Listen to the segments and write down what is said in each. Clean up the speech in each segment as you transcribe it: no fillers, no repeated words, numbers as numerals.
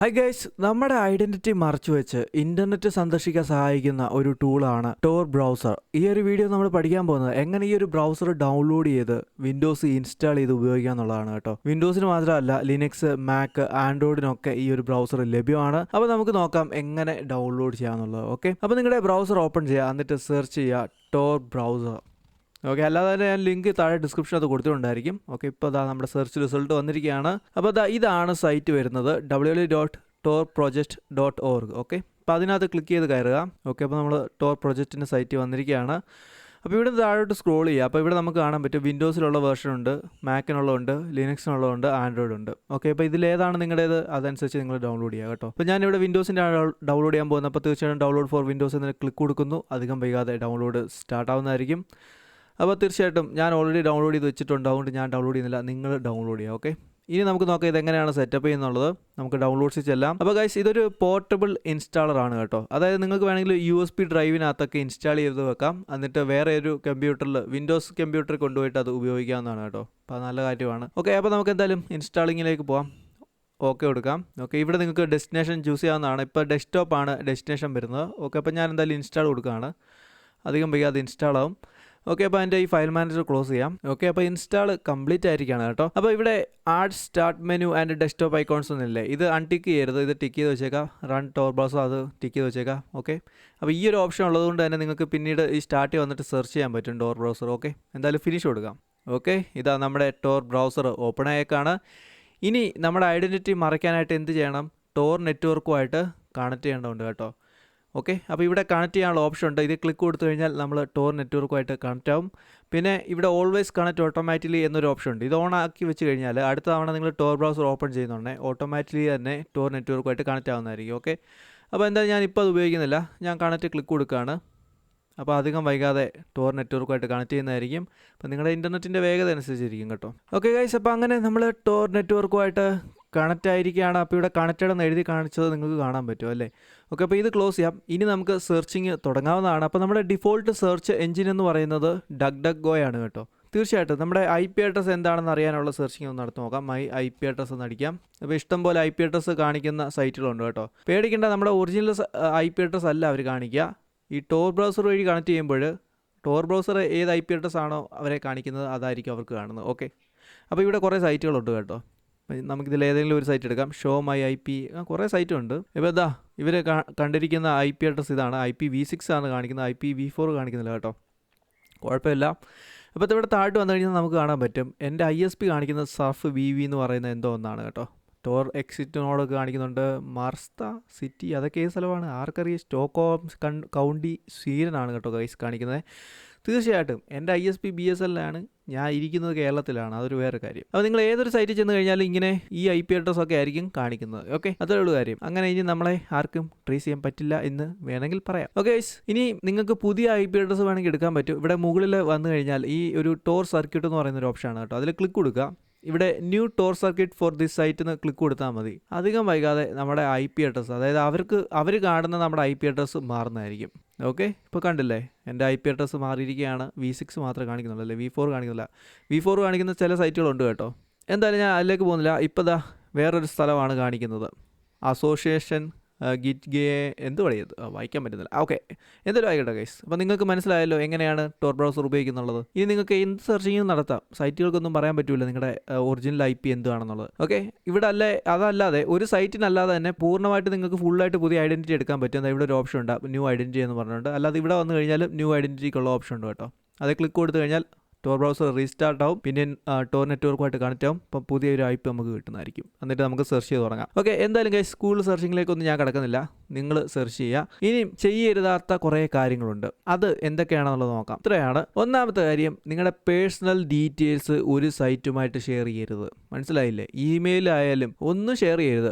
Hi guys, നമ്മുടെ identity മറച്ചു വെച്ച് ഇന്റർനെറ്റ് സന്ദർശിക്കാൻ സഹായിക്കുന്ന ഒരു ടൂളാണ് ടോർ ബ്രൗസർ. ഈ ഒരു വീഡിയോ നമ്മൾ പഠിക്കാൻ പോകുന്നത് എങ്ങനെ ഈ ഒരു ബ്രൗസർ ഡൗൺലോഡ് ചെയ്ത് വിൻഡോസ് ഇൻസ്റ്റാൾ ചെയ്ത് ഉപയോഗിക്കുക എന്നുള്ളതാണ് കേട്ടോ. വിൻഡോസിന് മാത്രമല്ല, ലിനക്സ്, മാക്, ആൻഡ്രോയിഡിനൊക്കെ ഈ ഒരു ബ്രൗസർ ലഭ്യമാണ്. അപ്പോൾ നമുക്ക് നോക്കാം എങ്ങനെ ഡൗൺലോഡ് ചെയ്യാന്നുള്ളത്. ഓക്കെ, അപ്പോൾ നിങ്ങളുടെ ബ്രൗസർ ഓപ്പൺ ചെയ്യുക, എന്നിട്ട് സെർച്ച് ചെയ്യുക ടോർ ബ്രൗസർ. ഓക്കെ, അല്ലാതെ തന്നെ ഞാൻ ലിങ്ക് താഴെ ഡിസ്ക്രിപ്ഷനകത്ത് കൊടുത്തിട്ടുണ്ടായിരിക്കും. ഓക്കെ, ഇപ്പോൾ അതാ നമ്മുടെ സെർച്ച് റിസൾട്ട് വന്നിരിക്കുകയാണ്. അപ്പോൾ ഇതാണ് സൈറ്റ് വരുന്നത്, www.torproject.org. ഓക്കെ, അപ്പോൾ അതിനകത്ത് ക്ലിക്ക് ചെയ്ത് കയറുക. ഓക്കെ, അപ്പോൾ നമ്മൾ ടോർ പ്രൊജക്റ്റിൻ്റെ സൈറ്റ് വന്നിരിക്കുകയാണ്. അപ്പോൾ ഇവിടെ താഴോട്ട് സ്ക്രോൾ ചെയ്യുക. അപ്പോൾ ഇവിടെ നമുക്ക് കാണാൻ പറ്റും വിൻഡോസിലുള്ള വേർഷൻ ഉണ്ട്, മാക്കിനുള്ളതുണ്ട്, ലിനക്സിനുള്ളതുണ്ട്, ആൻഡ്രോയിഡ് ഉണ്ട്. ഓക്കെ, അപ്പോൾ ഇതിലേതാണ് നിങ്ങളുടേത് അതനുസരിച്ച് നിങ്ങൾ ഡൗൺലോഡ് ചെയ്യുക കേട്ടോ. അപ്പോൾ ഞാനിവിടെ വിൻഡോസിൻ്റെ ഡൗൺലോഡ് ചെയ്യാൻ പോകുന്നത്. അപ്പോൾ തീർച്ചയായിട്ടും ഡൗൺലോഡ് ഫോർ വിൻഡോസ് എന്ന് ക്ലിക്ക് കൊടുക്കുന്നു. അധികം വൈകാതെ ഡൗൺലോഡ് സ്റ്റാർട്ട് ആവുന്നതായിരിക്കും. അപ്പോൾ തീർച്ചയായിട്ടും ഞാൻ ഓൾറെഡി ഡൗൺലോഡ് ചെയ്ത് വെച്ചിട്ടുണ്ട്, അതുകൊണ്ട് ഞാൻ ഡൗൺലോഡ് ചെയ്യുന്നില്ല, നിങ്ങൾ ഡൗൺലോഡ് ചെയ്യുക. ഓക്കെ, ഇനി നമുക്ക് നോക്കാം ഇതെങ്ങനെയാണ് സെറ്റപ്പ് ചെയ്യുന്നുള്ളത്. നമുക്ക് ഡൗൺലോഡ്സ് ചെല്ലാം. അപ്പോൾ ഗൈസ്, ഇതൊരു പോർട്ടബിൾ ഇൻസ്റ്റാളർ ആണ് കേട്ടോ. അതായത് നിങ്ങൾക്ക് വേണമെങ്കിൽ USB ഡ്രൈവിനകത്തൊക്കെ ഇൻസ്റ്റാൾ ചെയ്ത് വെക്കാം, എന്നിട്ട് വേറെ ഒരു കമ്പ്യൂട്ടറിൽ, വിൻഡോസ് കമ്പ്യൂട്ടറിൽ കൊണ്ടുപോയിട്ട് അത് ഉപയോഗിക്കാവുന്നതാണ് കേട്ടോ. അപ്പോൾ അത് നല്ല കാര്യമാണ്. ഓക്കെ, അപ്പോൾ നമുക്ക് എന്തായാലും ഇൻസ്റ്റാളിങ്ങിലേക്ക് പോകാം. ഓക്കെ കൊടുക്കാം. ഓക്കെ, ഇവിടെ നിങ്ങൾക്ക് ഡെസ്റ്റിനേഷൻ ചൂസ് ചെയ്യാവുന്നതാണ്. ഇപ്പോൾ ഡെസ്ക്ടോപ്പാണ് ഡെസ്റ്റിനേഷൻ വരുന്നത്. ഓക്കെ, അപ്പോൾ ഞാൻ എന്തായാലും ഇൻസ്റ്റാൾ കൊടുക്കുകയാണ്. അധികം വൈകാതെ ഇൻസ്റ്റാൾ ആവും. ഓക്കെ, അപ്പോൾ എൻ്റെ ഈ ഫയൽ മാനേജർ ക്ലോസ് ചെയ്യാം. ഓക്കെ, അപ്പോൾ ഇൻസ്റ്റാൾ കംപ്ലീറ്റ് ആയിരിക്കുകയാണ് കേട്ടോ. അപ്പോൾ ഇവിടെ add start menu and desktop icons ഒന്നുമില്ലേ, ഇത് അൺടിക്ക് ചെയ്യരുത്, ഇത് ടിക്ക് ചെയ്ത് വെച്ചേക്കാം. റൺ ടോർ ബ്രൗസർ അത് ടിക്ക് ചെയ്ത് വെച്ചേക്കാം. ഓക്കെ, അപ്പോൾ ഈ ഒരു ഓപ്ഷൻ ഉള്ളതുകൊണ്ട് തന്നെ നിങ്ങൾക്ക് പിന്നീട് ഈ സ്റ്റാർട്ടിൽ വന്നിട്ട് സെർച്ച് ചെയ്യാൻ പറ്റും ടോർ ബ്രൗസർ. ഓക്കെ, എന്തായാലും ഫിനിഷ് കൊടുക്കാം. ഓക്കെ, ഇതാ നമ്മുടെ ടോർ ബ്രൗസർ ഓപ്പൺ ആയേക്കാണ്. ഇനി നമ്മുടെ ഐഡൻറ്റിറ്റി മറയ്ക്കാനായിട്ട് എന്ത് ചെയ്യണം? ടോർ നെറ്റ്വർക്കുമായിട്ട് കണക്ട് ചെയ്യേണ്ടതുണ്ട് കേട്ടോ. ഓക്കെ, അപ്പോൾ ഇവിടെ കണക്ട് ചെയ്യാനുള്ള ഓപ്ഷൻ ഉണ്ട്. ഇത് ക്ലിക്ക് കൊടുത്തു കഴിഞ്ഞാൽ നമ്മൾ ടോർ നെറ്റ്വർക്കുമായിട്ട് കണക്റ്റ് ആവും. പിന്നെ ഇവിടെ ഓൾവേസ് കണക്റ്റ് ഓട്ടോമാറ്റിക്കലി എന്നൊരു ഓപ്ഷൻ ഉണ്ട്. ഇത് ഓൺ ആക്കി വെച്ച് കഴിഞ്ഞാൽ അടുത്ത തവണ നിങ്ങൾ ടോർ ബ്രൗസർ ഓപ്പൺ ചെയ്യുന്നുണ്ടെങ്കിൽ ഓട്ടോമാറ്റിക്കലി തന്നെ ടോർ നെറ്റ്വർക്കുമായിട്ട് കണക്റ്റ് ആവുന്നതായിരിക്കും. ഓക്കെ, അപ്പോൾ എന്തായാലും ഞാനിപ്പോൾ അത് ഉപയോഗിക്കുന്നില്ല, ഞാൻ കണക്റ്റ് ക്ലിക്ക് കൊടുക്കുകയാണ്. അപ്പോൾ അധികം വൈകാതെ ടോർ നെറ്റ്വർക്കുമായിട്ട് കണക്ട് ചെയ്യുന്നതായിരിക്കും. അപ്പോൾ നിങ്ങളുടെ ഇൻ്റർനെറ്റിൻ്റെ വേഗത അനുസരിച്ചിരിക്കും കേട്ടോ. ഓക്കെ ഗൈസ്, അപ്പോൾ അങ്ങനെ നമ്മൾ ടോർ നെറ്റ്വർക്കുമായിട്ട് കണക്റ്റ് ആയിരിക്കുകയാണ്. അപ്പോൾ ഇവിടെ കണക്റ്റഡ് എന്ന് എഴുതി കാണിച്ചത് നിങ്ങൾക്ക് കാണാൻ പറ്റും അല്ലേ. ഓക്കെ, അപ്പോൾ ഇത് ക്ലോസ് ചെയ്യാം. ഇനി നമുക്ക് സെർച്ചിങ് തുടങ്ങാവുന്നതാണ്. അപ്പോൾ നമ്മുടെ ഡിഫോൾട്ട് സെർച്ച് എഞ്ചിൻ എന്ന് പറയുന്നത് DuckDuckGo ആണ് കേട്ടോ. തീർച്ചയായിട്ടും നമ്മുടെ IP അഡ്രസ്സ് എന്താണെന്ന് അറിയാനുള്ള സെർച്ചിങ് ഒന്ന് നടത്തി നോക്കാം. My IP അഡ്രസ്സ് എന്ന് അടിക്കാം. അപ്പോൾ ഇഷ്ടംപോലെ IP അഡ്രസ്സ് കാണിക്കുന്ന സൈറ്റുകളുണ്ട് കേട്ടോ. പേടിക്കേണ്ട, നമ്മുടെ ഒറിജിനൽ IP അഡ്രസ്സ് അല്ല അവർ കാണിക്കുക. ഈ ടോർ ബ്രൗസർ വഴി കണക്ട് ചെയ്യുമ്പോൾ ടോർ ബ്രൗസർ ഏത് IP അഡ്രസ്സ് ആണോ അവരെ കാണിക്കുന്നത് അതായിരിക്കും അവർക്ക് കാണുന്നത്. ഓക്കെ, അപ്പോൾ ഇവിടെ കുറേ സൈറ്റുകളുണ്ട് കേട്ടോ. നമുക്കിതിൽ ഏതെങ്കിലും ഒരു സൈറ്റ് എടുക്കാം. ഷോ മൈ IP, കുറേ സൈറ്റുണ്ട്. ഇപ്പോൾ ഇതാ ഇവർ കണ്ടിരിക്കുന്ന IP അഡ്രസ്സ് ഇതാണ്. IPv6 ആണ് കാണിക്കുന്നത്, IPv4 കാണിക്കുന്നില്ല കേട്ടോ. കുഴപ്പമില്ല. അപ്പോൾ ഇവിടെ താഴോട്ട് വന്നു കഴിഞ്ഞാൽ നമുക്ക് കാണാൻ പറ്റും എൻ്റെ ISP കാണിക്കുന്നത് സർഫ് VV എന്ന് പറയുന്ന എന്തോ ഒന്നാണ് കേട്ടോ. ടോർ എക്സിറ്റിനോടൊക്കെ കാണിക്കുന്നുണ്ട്. മാർസ്ത സിറ്റി, അതൊക്കെ ഏത് സ്ഥലമാണ് ആർക്കറിയാം. സ്റ്റോക്ക്ഹോം കൗണ്ടി സ്വീഡനാണ് കേട്ടോ ഗൈസ് കാണിക്കുന്നത്. തീർച്ചയായിട്ടും എൻ്റെ ISP BSL ആണ്, ഞാൻ ഇരിക്കുന്നത് കേരളത്തിലാണ്, അതൊരു വേറെ കാര്യം. അപ്പോൾ നിങ്ങൾ ഏതൊരു സൈറ്റിൽ ചെന്ന് കഴിഞ്ഞാലും ഇങ്ങനെ ഈ IP അഡ്രസ്സൊക്കെ ആയിരിക്കും കാണിക്കുന്നത്. ഓക്കെ, അതേ ഉള്ളൂ കാര്യം. അങ്ങനെ ഇനി നമ്മളെ ആർക്കും ട്രേസ് ചെയ്യാൻ പറ്റില്ല എന്ന് വേണമെങ്കിൽ പറയാം. ഓക്കെ, ഇനി നിങ്ങൾക്ക് പുതിയ IP അഡ്രസ്സ് വേണമെങ്കിൽ എടുക്കാൻ പറ്റും. ഇവിടെ മുകളിൽ വന്നു കഴിഞ്ഞാൽ ഈ ഒരു ടോർ സർക്യൂട്ട് എന്ന് പറയുന്ന ഒരു ഓപ്ഷനാണ് കേട്ടോ. അതിൽ ക്ലിക്ക് കൊടുക്കുക. ഇവിടെ new Tor circuit for this site എന്ന് ക്ലിക്ക് കൊടുത്താൽ മതി. അധികം വൈകാതെ നമ്മുടെ IP അഡ്രസ്സ്, അതായത് അവർ കാണുന്ന നമ്മുടെ IP അഡ്രസ്സ് മാറുന്നതായിരിക്കും. ഓക്കെ, ഇപ്പോൾ കണ്ടില്ലേ എൻ്റെ IP അഡ്രസ്സ് മാറിയിരിക്കുകയാണ്. V6 മാത്രമേ കാണിക്കുന്നുള്ളൂ അല്ലേ, V4 കാണിക്കുന്നില്ല. V4 കാണിക്കുന്ന ചില സൈറ്റുകളുണ്ട് കേട്ടോ. എന്തായാലും ഞാൻ അതിലേക്ക് പോകുന്നില്ല. ഇപ്പോൾ ദാ വേറൊരു സ്ഥലമാണ് കാണിക്കുന്നത്, അസോസിയേഷൻ ഗിറ്റ് ഗേ എന്ത് പറയുന്നത് വായിക്കാൻ പറ്റുന്നില്ല. ഓക്കെ, എന്തായാലും ആയിക്കോട്ടെ ഗൈസ്. അപ്പോൾ നിങ്ങൾക്ക് മനസ്സിലായല്ലോ എങ്ങനെയാണ് ടോർ ബ്രൗസർ ഉപയോഗിക്കുന്നുള്ളത്. ഇനി നിങ്ങൾക്ക് എന്ത് സെർച്ചിങ്ങും നടത്താം. സൈറ്റുകൾക്കൊന്നും പറയാൻ പറ്റില്ല നിങ്ങളുടെ ഒറിജിനൽ IP എന്താണെന്നുള്ളത്. ഓക്കെ, ഇവിടെ അതല്ലാതെ ഒരു സൈറ്റിനല്ലാതെ തന്നെ പൂർണ്ണമായിട്ട് നിങ്ങൾക്ക് ഫുള്ളായിട്ട് പുതിയ ഐഡൻറ്റിറ്റി എടുക്കാൻ പറ്റും. ഇവിടെ ഒരു ഓപ്ഷൻ ഉണ്ട്, ന്യൂ ഐഡൻറ്റിറ്റി എന്ന് പറഞ്ഞിട്ടുണ്ട്. അല്ലാതെ ഇവിടെ വന്നു കഴിഞ്ഞാൽ ന്യൂ ഐഡൻറ്റിറ്റിക്കുള്ള ഓപ്ഷൻ ഉണ്ട് കേട്ടോ. അത് ക്ലിക്ക് കൊടുത്തു കഴിഞ്ഞാൽ ടോർ ബ്രൗസർ റീസ്റ്റാർട്ട് ആവും, പിന്നെ ടോർ നെറ്റ്വർക്കുമായിട്ട് കണക്റ്റ് ആവും. അപ്പം പുതിയൊരു IP നമുക്ക് കിട്ടുന്നതായിരിക്കും. എന്നിട്ട് നമുക്ക് സെർച്ച് ചെയ്ത് തുടങ്ങാം. ഓക്കെ, എന്തായാലും ഗൈസ്, സ്കൂൾ സെർച്ചിങ്ങിലേക്കൊന്നും ഞാൻ കിടക്കുന്നില്ല, നിങ്ങൾ സെർച്ച് ചെയ്യുക. ഇനി ചെയ്യരുതാത്ത കുറേ കാര്യങ്ങളുണ്ട്, അത് എന്തൊക്കെയാണെന്നുള്ളത് നോക്കാം. ഇത്രയാണ്. ഒന്നാമത്തെ കാര്യം, നിങ്ങളുടെ പേഴ്സണൽ ഡീറ്റെയിൽസ് ഒരു സൈറ്റുമായിട്ട് ഷെയർ ചെയ്യരുത്. മനസ്സിലായില്ലേ? ഇമെയിൽ ആയാലും ഒന്നും ഷെയർ ചെയ്യരുത്.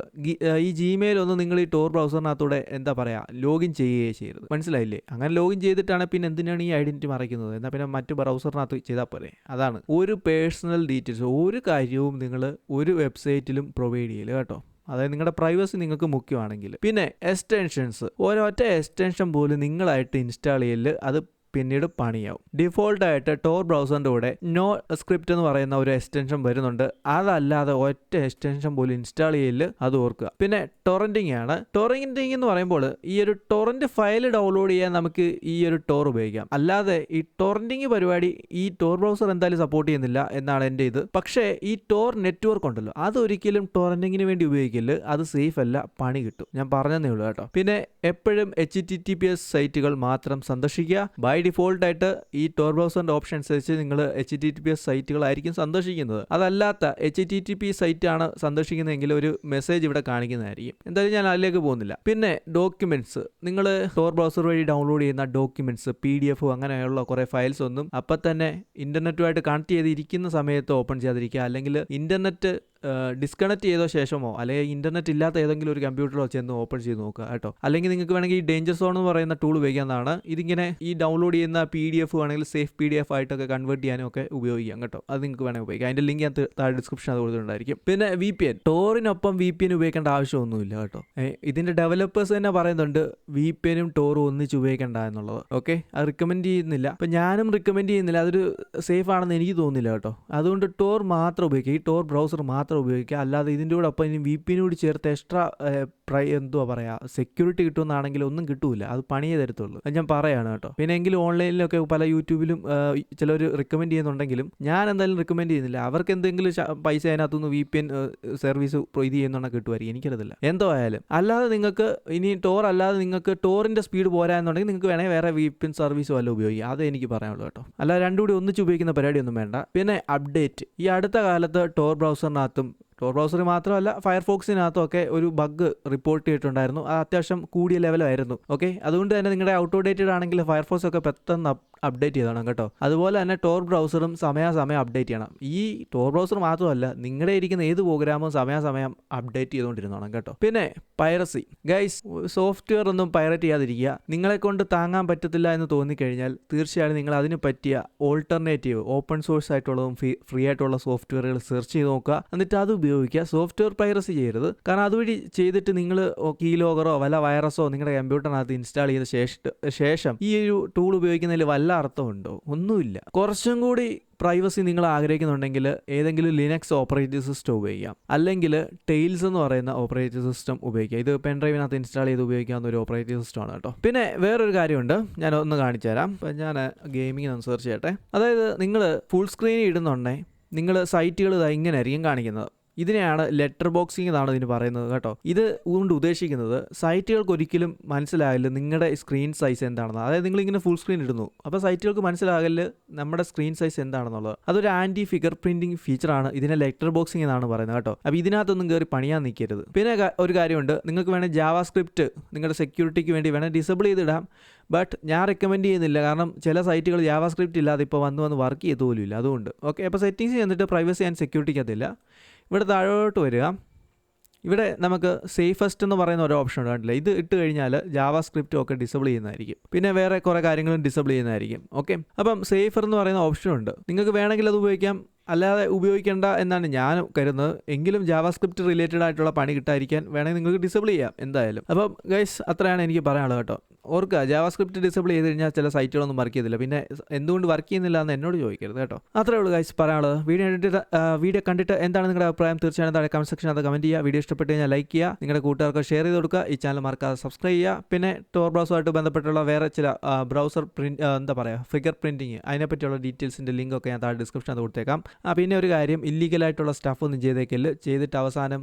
ഈ Gmail ഒന്നും നിങ്ങൾ ഈ ടോർ ബ്രൗസറിനകത്തൂടെ എന്താ പറയുക ലോഗിൻ ചെയ്യുകയേ ചെയ്യരുത്. മനസ്സിലായില്ലേ? അങ്ങനെ ലോഗിൻ ചെയ്തിട്ടാണ് പിന്നെ എന്തിനാണ് ഈ ഐഡൻറ്റിറ്റി മറയ്ക്കുന്നത്? എന്നാൽ പിന്നെ മറ്റു ബ്രൗസറിനകത്ത് ചെയ്താൽ പോലെ. അതാണ് ഒരു പേഴ്സണൽ ഡീറ്റെയിൽസ് ഒരു കാര്യവും നിങ്ങൾ ഒരു വെബ്സൈറ്റിലും പ്രൊവൈഡ് ചെയ്യില്ല കേട്ടോ. അതായത് നിങ്ങളുടെ പ്രൈവസി നിങ്ങൾക്ക് മുഖ്യമാണെങ്കിൽ. പിന്നെ എക്സ്റ്റൻഷൻസ്, ഒരൊറ്റ എക്സ്റ്റൻഷൻ പോലും നിങ്ങളായിട്ട് ഇൻസ്റ്റാൾ ചെയ്യല്, അത് പിന്നീട് പണിയാവും. ഡിഫോൾട്ടായിട്ട് ടോർ ബ്രൗസറിൻ്റെ കൂടെ നോ സ്ക്രിപ്റ്റ് എന്ന് പറയുന്ന ഒരു എക്സ്റ്റൻഷൻ വരുന്നുണ്ട്. അതല്ലാതെ ഒറ്റ എക്സ്റ്റൻഷൻ പോലും ഇൻസ്റ്റാൾ ചെയ്യില്ല, അത് ഓർക്കുക. പിന്നെ ടൊറൻറ്റിംഗ് ആണ്. ടൊറൻറ്റിംഗ് എന്ന് പറയുമ്പോൾ ഈ ഒരു ടൊറൻറ്റ് ഫയൽ ഡൗൺലോഡ് ചെയ്യാൻ നമുക്ക് ഈ ഒരു ടോർ ഉപയോഗിക്കാം. അല്ലാതെ ഈ ടൊറൻറ്റിംഗ് പരിപാടി ഈ ടോർ ബ്രൗസർ എന്തായാലും സപ്പോർട്ട് ചെയ്യുന്നില്ല എന്നാണ് എൻ്റെ ഇത്. പക്ഷേ ഈ ടോർ നെറ്റ്വർക്ക് ഉണ്ടല്ലോ, അതൊരിക്കലും ടൊറൻറ്റിങ്ങിന് വേണ്ടി ഉപയോഗിക്കില്ല. അത് സേഫ് അല്ല, പണി കിട്ടും. ഞാൻ പറഞ്ഞതേ ഉള്ളൂ കേട്ടോ. പിന്നെ എപ്പോഴും HTTPS സൈറ്റുകൾ മാത്രം സന്ദർശിക്കുക. ബൈ ഡിഫോൾട്ടായിട്ട് ഈ ടോർ ബ്രൗസറിൻ്റെ ഓപ്ഷൻ അനുസരിച്ച് നിങ്ങൾ HTTPS സൈറ്റുകളായിരിക്കും സന്ദർശിക്കുന്നത്. അതല്ലാത്ത HTTP സൈറ്റാണ് സന്ദർശിക്കുന്നതെങ്കിൽ ഒരു മെസ്സേജ് ഇവിടെ കാണിക്കുന്നതായിരിക്കും. എന്തായാലും ഞാൻ അതിലേക്ക് പോകുന്നില്ല. പിന്നെ ഡോക്യുമെന്റ്സ്, നിങ്ങൾ ടോർ ബ്രൗസർ വഴി ഡൗൺലോഡ് ചെയ്യുന്ന ഡോക്യുമെന്റ്സ് PDF അങ്ങനെയുള്ള കുറേ ഫയൽസ് ഒന്നും അപ്പം തന്നെ ഇന്റർനെറ്റുമായിട്ട് കണക്ട് ചെയ്തിരിക്കുന്ന സമയത്ത് ഓപ്പൺ ചെയ്യാതിരിക്കുക. അല്ലെങ്കിൽ ഇന്റർനെറ്റ് ഡിസ്കണക്ട് ചെയ്ത ശേഷമോ അല്ലെങ്കിൽ ഇന്റർനെറ്റ് ഇല്ലാത്ത ഏതെങ്കിലും ഒരു കമ്പ്യൂട്ടറോ ചെന്ന് ഓപ്പൺ ചെയ്ത് നോക്കുക കേട്ടോ. അല്ലെങ്കിൽ നിങ്ങൾക്ക് വേണമെങ്കിൽ ഈ ഡേഞ്ചർ സോൺ എന്ന് പറയുന്ന ടൂൾ ഉപയോഗിക്കാവുന്നതാണ്. ഇതിങ്ങനെ ഈ ഡൗൺലോഡ് ചെയ്യുന്ന PDF ആണെങ്കിൽ സേഫ് PDF ആയിട്ടൊക്കെ കൺവേർട്ട് ചെയ്യാനും ഒക്കെ ഉപയോഗിക്കാം കേട്ടോ. അത് നിങ്ങൾക്ക് വേണമെങ്കിൽ ഉപയോഗിക്കാം. അതിൻ്റെ ലിങ്ക് ഞാൻ താഴെ ഡിസ്ക്രിപ്ഷൻ അത് കൊടുത്തിട്ടുണ്ടായിരിക്കും. പിന്നെ VPN, ടോറിനൊപ്പം VPN ഉപയോഗിക്കേണ്ട ആവശ്യമൊന്നുമില്ല കേട്ടോ. ഇതിൻ്റെ ഡെവലപ്പേഴ്സ് തന്നെ പറയുന്നുണ്ട് VPNും ടോറും ഒന്നിച്ച് ഉപയോഗിക്കേണ്ട എന്നുള്ളത്. ഓക്കെ, അത് റിക്കമെൻഡ് ചെയ്യുന്നില്ല. അപ്പം ഞാനും റിക്കമെൻഡ് ചെയ്യുന്നില്ല. അതൊരു സേഫ് ആണെന്ന് എനിക്ക് തോന്നുന്നില്ല കേട്ടോ. അതുകൊണ്ട് ടോർ മാത്രം ഉപയോഗിക്കുക, ഈ ടോർ ബ്രൗസർ മാത്രം ഉപയോഗിക്കുക. അല്ലാതെ ഇതിൻ്റെ കൂടെ ഒപ്പം ഇനി VPN കൂടി ചേർത്ത് എക്സ്ട്രാ എന്തുവാ പറയുക, സെക്യൂരിറ്റി കിട്ടുമെന്നാണെങ്കിൽ ഒന്നും കിട്ടൂല. അത് പണിയേ തരത്തുള്ളൂ. അത് ഞാൻ പറയാണ് കേട്ടോ. പിന്നെ എങ്കിലും ഓൺലൈനിലൊക്കെ പല യൂട്യൂബിലും ചിലർ റിക്കമെൻഡ് ചെയ്യുന്നുണ്ടെങ്കിലും ഞാൻ എന്തായാലും റിക്കമെൻഡ് ചെയ്യുന്നില്ല. അവർക്ക് എന്തെങ്കിലും പൈസ അതിനകത്തുനിന്ന് VPN സർവീസ് ഇത് ചെയ്യുന്നുണ്ടെങ്കിൽ കിട്ടുമായിരിക്കും, എനിക്കറിയത്തില്ല. എന്തോ ആയാലും അല്ലാതെ നിങ്ങൾക്ക് ഇനി ടോർ അല്ലാതെ നിങ്ങൾക്ക് ടോറിൻ്റെ സ്പീഡ് പോരാ എന്നുണ്ടെങ്കിൽ നിങ്ങൾക്ക് വേണമെങ്കിൽ വേറെ VPN സർവീസ് വല്ല ഉപയോഗിക്കാം. അത് എനിക്ക് പറയാനുള്ളൂ കേട്ടോ. അല്ലാതെ രണ്ടും കൂടി ഒന്നിച്ച് ഉപയോഗിക്കുന്ന പരിപാടിയൊന്നും വേണ്ട. പിന്നെ അപ്ഡേറ്റ്, ഈ അടുത്ത കാലത്ത് ടോർ ബ്രൗസറിനകത്തും ടോർ ബ്രൗസർ മാത്രമല്ല ഫയർഫോക്സിനകത്തും ഒക്കെ ഒരു ബഗ് റിപ്പോർട്ട് ചെയ്തിട്ടുണ്ടായിരുന്നു. അത് അത്യാവശ്യം കൂടിയ ലെവലായിരുന്നു. ഓക്കെ, അതുകൊണ്ട് തന്നെ നിങ്ങളുടെ ഔട്ട് ഓഫ് ഡേറ്റഡ് ആണെങ്കിൽ ഫയർഫോക്സ് ഒക്കെ പെട്ടെന്ന് അപ്ഡേറ്റ് ചെയ്തോണം കേട്ടോ. അതുപോലെ തന്നെ ടോർ ബ്രൗസറും സമയാസമയം അപ്ഡേറ്റ് ചെയ്യണം. ഈ ടോർ ബ്രൗസർ മാത്രമല്ല, നിങ്ങളുടെ ഇരിക്കുന്ന ഏത് പ്രോഗ്രാമും സമയാസമയം അപ്ഡേറ്റ് ചെയ്തുകൊണ്ടിരുന്നോണം കേട്ടോ. പിന്നെ പൈറസി ഗൈസ്, സോഫ്റ്റ്വെയർ ഒന്നും പൈറേറ്റ് ചെയ്യാതിരിക്കുക. നിങ്ങളെ കൊണ്ട് താങ്ങാൻ പറ്റത്തില്ല എന്ന് തോന്നിക്കഴിഞ്ഞാൽ തീർച്ചയായും നിങ്ങൾ അതിന് പറ്റിയ ഓൾട്ടർനേറ്റീവ് ഓപ്പൺ സോഴ്സ് ആയിട്ടുള്ളതും ഫ്രീ ആയിട്ടുള്ള സോഫ്റ്റ്വെയറുകൾ സെർച്ച് ചെയ്ത് നോക്കുക. എന്നിട്ട് അത് ഉപയോഗിക്കുക. സോഫ്റ്റ്വെയർ പൈറസി ചെയ്യരുത്. കാരണം അതുവഴി ചെയ്തിട്ട് നിങ്ങൾ കീലോഗറോ വല്ല വൈറസോ നിങ്ങളുടെ കമ്പ്യൂട്ടറിനകത്ത് ഇൻസ്റ്റാൾ ചെയ്ത ശേഷം ഈ ഒരു ടൂൾ ഉപയോഗിക്കുന്നതിൽ വല്ല അർത്ഥമുണ്ടോ? ഒന്നുമില്ല. കുറച്ചും കൂടി പ്രൈവസി നിങ്ങൾ ആഗ്രഹിക്കുന്നുണ്ടെങ്കിൽ ഏതെങ്കിലും ലിനക്സ് ഓപ്പറേറ്റിംഗ് സിസ്റ്റം ഉപയോഗിക്കാം. അല്ലെങ്കിൽ ടെയിൽസ് എന്ന് പറയുന്ന ഓപ്പറേറ്റിംഗ് സിസ്റ്റം ഉപയോഗിക്കാം. ഇത് പെൻ ഡ്രൈവിനകത്ത് ഇൻസ്റ്റാൾ ചെയ്ത് ഉപയോഗിക്കാവുന്ന ഒരു ഓപ്പറേറ്റിംഗ് സിസ്റ്റമാണ് കേട്ടോ. പിന്നെ വേറൊരു കാര്യമുണ്ട്, ഞാൻ ഒന്ന് കാണിച്ചു തരാം. അപ്പം ഞാൻ ഗെയിമിംഗ് ഒന്ന് സെർച്ച് ചെയ്യട്ടെ. അതായത് നിങ്ങൾ ഫുൾ സ്ക്രീനിൽ ഇടുന്നുണ്ടെങ്കിൽ നിങ്ങൾ സൈറ്റുകൾ ഇങ്ങനെ ആയിരിക്കും കാണിക്കുന്നത്. ഇതിനെയാണ് ലെറ്റർ ബോക്സിംഗ് എന്നാണ് ഇതിന് പറയുന്നത് കേട്ടോ. ഇത് കൊണ്ട് ഉദ്ദേശിക്കുന്നത് സൈറ്റുകൾക്ക് ഒരിക്കലും മനസ്സിലാകില്ല നിങ്ങളുടെ സ്ക്രീൻ സൈസ് എന്താണെന്ന്. അതായത് നിങ്ങളിങ്ങനെ ഫുൾ സ്ക്രീൻ ഇടുന്നു, അപ്പോൾ സൈറ്റുകൾക്ക് മനസ്സിലാകില്ല നമ്മുടെ സ്ക്രീൻ സൈസ് എന്താണെന്നുള്ളത്. അതൊരു ആൻറ്റി ഫിംഗർ പ്രിന്റിംഗ് ഫീച്ചറാണ്. ഇതിനെ ലെറ്റർ ബോക്സിംഗ് എന്നാണ് പറയുന്നത് കേട്ടോ. അപ്പോൾ ഇതിനകത്തൊന്നും കയറി പണിയാൻ നിൽക്കരുത്. പിന്നെ ഒരു കാര്യമുണ്ട്, നിങ്ങൾക്ക് വേണേൽ ജാവാസ്ക്രിപ്റ്റ് നിങ്ങളുടെ സെക്യൂരിറ്റിക്ക് വേണ്ടി വേണേൽ ഡിസേബിൾ ചെയ്തിടാം. ബട്ട് ഞാൻ റെക്കമെൻഡ് ചെയ്യുന്നില്ല. കാരണം ചില സൈറ്റുകൾ ജാവാസ്ക്രിപ്റ്റ് ഇല്ലാതെ ഇപ്പോൾ വന്ന് വർക്ക് ചെയ്തു പോലും ഇല്ല. അതുകൊണ്ട് ഓക്കെ, അപ്പോൾ സെറ്റിങ്സ് ചെന്നിട്ട് പ്രൈവസി ആൻഡ് സെക്യൂരിറ്റിക്കകത്തില്ല. ഇവിടെ താഴോട്ട് വരിക. ഇവിടെ നമുക്ക് സേഫസ്റ്റ് എന്ന് പറയുന്ന ഒരു ഓപ്ഷൻ ഉണ്ട്, കണ്ടില്ല? ഇത് ഇട്ട് കഴിഞ്ഞാൽ ജാവാസ്ക്രിപ്റ്റും ഒക്കെ ഡിസേബിൾ ചെയ്യുന്നതായിരിക്കും. പിന്നെ വേറെ കുറേ കാര്യങ്ങളും ഡിസേബിൾ ചെയ്യുന്നതായിരിക്കും. ഓക്കെ, അപ്പം സേഫർ എന്ന് പറയുന്ന ഓപ്ഷൻ ഉണ്ട്. നിങ്ങൾക്ക് വേണമെങ്കിൽ അത് ഉപയോഗിക്കാം, അല്ലാതെ ഉപയോഗിക്കേണ്ട എന്നാണ് ഞാൻ കരുതുന്നത്. എങ്കിലും ജാവാസ്ക്രിപ്റ്റ് റിലേറ്റഡ് ആയിട്ടുള്ള പണി കിട്ടാതിരിക്കാൻ വേണമെങ്കിൽ നിങ്ങൾക്ക് ഡിസേബിൾ ചെയ്യാം എന്തായാലും. അപ്പം ഗൈസ്, അത്രയാണ് എനിക്ക് പറയാനുള്ളത് കേട്ടോ. ഓർക്കുക, ജാവാസ്ക്രിപ്റ്റ് ഡിസേബിൾ ചെയ്ത് കഴിഞ്ഞാൽ ചില സൈറ്റുകളൊന്നും വർക്ക് ചെയ്തില്ല. പിന്നെ എന്തുകൊണ്ട് വർക്ക് ചെയ്യുന്നില്ല എന്ന് എന്നോട് ചോദിക്കരുത് കേട്ടോ. അത്രേ ഉള്ളൂ ഗൈസ് പറയാനുള്ളത്. വീഡിയോ കണ്ടിട്ട് എന്താണ് നിങ്ങളുടെ അഭിപ്രായം തീർച്ചയായും താഴെ കമന്റ് സെക്ഷൻ അത് കമന്റ് ചെയ്യുക. വീഡിയോ ഇഷ്ടപ്പെട്ട് കഴിഞ്ഞാൽ ലൈക്ക് ചെയ്യുക, നിങ്ങളുടെ കൂട്ടുകാർക്ക് ഷെയർ ചെയ്ത് കൊടുക്കുക. ഈ ചാനൽ മറക്കാതെ സബ്സ്ക്രൈബ് ചെയ്യുക. പിന്നെ ടോർ ബ്രൗസറുമായിട്ട് ബന്ധപ്പെട്ടുള്ള വേറെ ചില ബ്രൗസർ ഫിംഗർ പ്രിന്റിങ് അതിനെപ്പറ്റിയുള്ള ഡീറ്റെയിൽസിൻ്റെ ലിങ്ക് ഒക്കെ ഞാൻ താഴെ ഡിസ്ക്രിപ്ഷൻ അത് കൊടുത്തേക്കാം. പിന്നെ ഒരു കാര്യം, ഇല്ലീഗലായിട്ടുള്ള സ്റ്റഫ് ഒന്നും ചെയ്തേക്കില്ല. ചെയ്തിട്ട് അവസാനം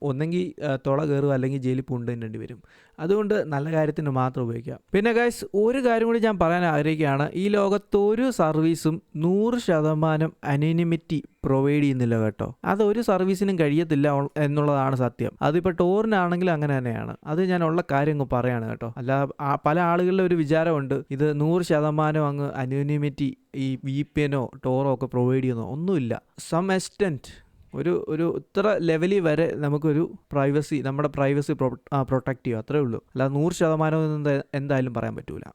ഒന്നെങ്കിൽ തുള കയറുക അല്ലെങ്കിൽ ജയിലിൽ പൂണ്ടേണ്ടി വരും. അതുകൊണ്ട് നല്ല കാര്യത്തിന് മാത്രം ഉപയോഗിക്കാം. പിന്നെ ഗൈസ്, ഒരു കാര്യം കൂടി ഞാൻ പറയാൻ ആഗ്രഹിക്കുകയാണ്. ഈ ലോകത്ത് ഒരു സർവീസും 100% അനോണിമിറ്റി പ്രൊവൈഡ് ചെയ്യുന്നില്ല കേട്ടോ. അതൊരു സർവീസിനും കഴിയത്തില്ല എന്നുള്ളതാണ് സത്യം. അതിപ്പോൾ ടോറിനാണെങ്കിലും അങ്ങനെ തന്നെയാണ്. അത് ഞാൻ ഉള്ള കാര്യം അങ്ങ് പറയാണ് കേട്ടോ. അല്ല, പല ആളുകളുടെ ഒരു വിചാരമുണ്ട് ഇത് 100% അങ്ങ് അനോണിമിറ്റി ഈ VPNോ ടോറോ ഒക്കെ പ്രൊവൈഡ് ചെയ്യുന്നോ. ഒന്നുമില്ല. സം എക്സ്റ്റെൻറ്റ് ഒരു ഇത്ര ലെവലിൽ വരെ നമുക്കൊരു നമ്മുടെ പ്രൈവസി പ്രൊട്ടക്റ്റ് ചെയ്യും. അത്രേ ഉള്ളൂ. അല്ലാതെ 100% എന്തായാലും പറയാൻ പറ്റൂല.